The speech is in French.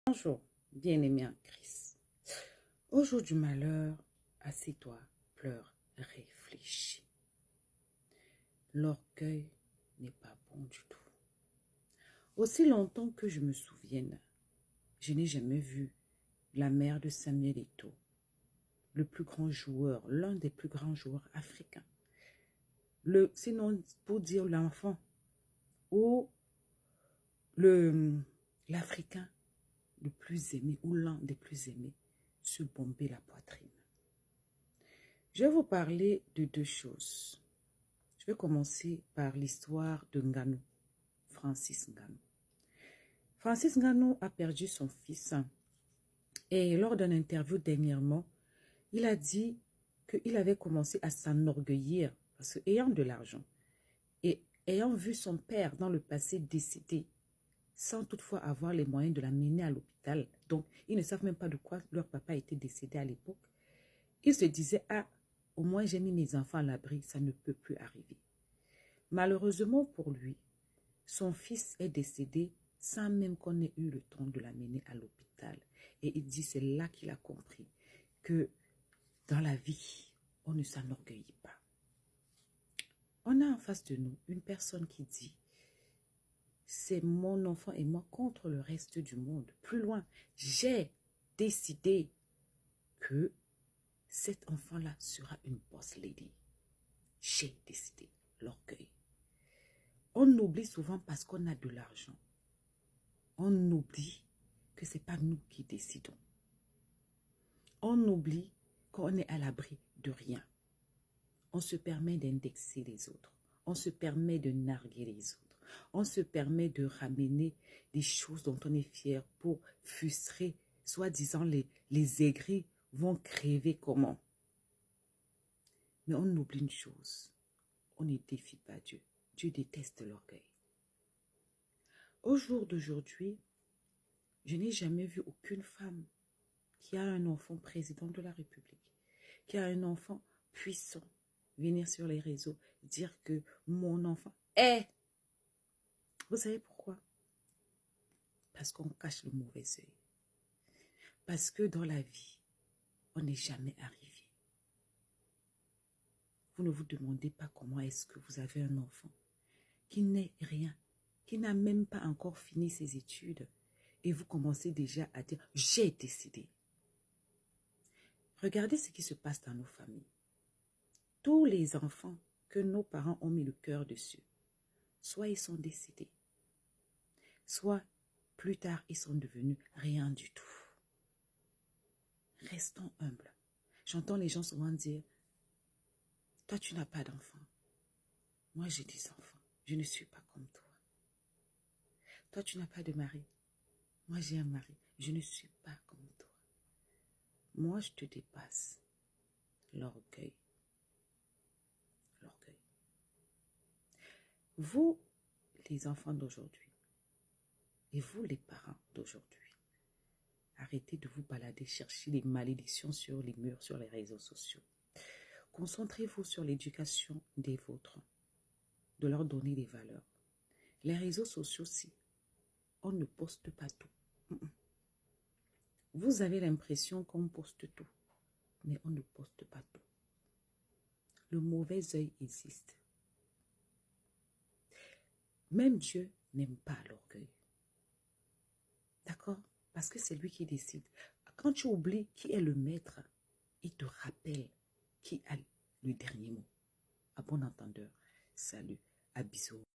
Bonjour, bien-aimé en Christ. Au jour du malheur, assieds-toi, pleure, réfléchis. L'orgueil n'est pas bon du tout. Aussi longtemps que je me souvienne, je n'ai jamais vu la mère de Samuel Eto'o, le plus grand joueur, l'un des plus grands joueurs africains. Sinon, pour dire l'enfant ou l'Africain le plus aimé ou l'un des plus aimés, se bomber la poitrine. Je vais vous parler de deux choses. Je vais commencer par l'histoire de Ngannou, Francis Ngannou. Francis Ngannou a perdu son fils et lors d'une interview dernièrement, il a dit qu'il avait commencé à s'enorgueillir parce qu'ayant de l'argent et ayant vu son père dans le passé décédé, sans toutefois avoir les moyens de l'amener à l'hôpital, donc ils ne savent même pas de quoi leur papa était décédé à l'époque, il se disait, ah, au moins j'ai mis mes enfants à l'abri, ça ne peut plus arriver. Malheureusement pour lui, son fils est décédé sans même qu'on ait eu le temps de l'amener à l'hôpital. Et il dit, c'est là qu'il a compris que dans la vie, on ne s'enorgueillit pas. On a en face de nous une personne qui dit, c'est mon enfant et moi contre le reste du monde. Plus loin, j'ai décidé que cet enfant-là sera une boss lady. J'ai décidé, l'orgueil. On oublie souvent parce qu'on a de l'argent. On oublie que ce n'est pas nous qui décidons. On oublie qu'on est à l'abri de rien. On se permet d'indexer les autres. On se permet de narguer les autres. On se permet de ramener des choses dont on est fier pour frustrer, soi-disant les aigris vont crever comment. Mais on oublie une chose. On ne défie pas Dieu. Dieu déteste l'orgueil. Au jour d'aujourd'hui, je n'ai jamais vu aucune femme qui a un enfant président de la République, qui a un enfant puissant, venir sur les réseaux, dire que mon enfant est. Vous savez pourquoi? Parce qu'on cache le mauvais œil. Parce que dans la vie, on n'est jamais arrivé. Vous ne vous demandez pas comment est-ce que vous avez un enfant qui n'est rien, qui n'a même pas encore fini ses études. Et vous commencez déjà à dire, j'ai décidé. Regardez ce qui se passe dans nos familles. Tous les enfants que nos parents ont mis le cœur dessus, soit ils sont décédés, soit plus tard ils sont devenus rien du tout. Restons humbles. J'entends les gens souvent dire, toi tu n'as pas d'enfant. Moi j'ai des enfants. Je ne suis pas comme toi. Toi tu n'as pas de mari. Moi j'ai un mari. Je ne suis pas comme toi. Moi je te dépasse. L'orgueil. L'orgueil. Vous, les enfants d'aujourd'hui, et vous, les parents d'aujourd'hui, arrêtez de vous balader, chercher les malédictions sur les murs, sur les réseaux sociaux. Concentrez-vous sur l'éducation des vôtres, de leur donner des valeurs. Les réseaux sociaux, si, on ne poste pas tout. Vous avez l'impression qu'on poste tout, mais on ne poste pas tout. Le mauvais œil existe. Même Dieu n'aime pas l'orgueil. D'accord? Parce que c'est lui qui décide. Quand tu oublies qui est le maître, il te rappelle qui a le dernier mot. À bon entendeur, salut, à bisous.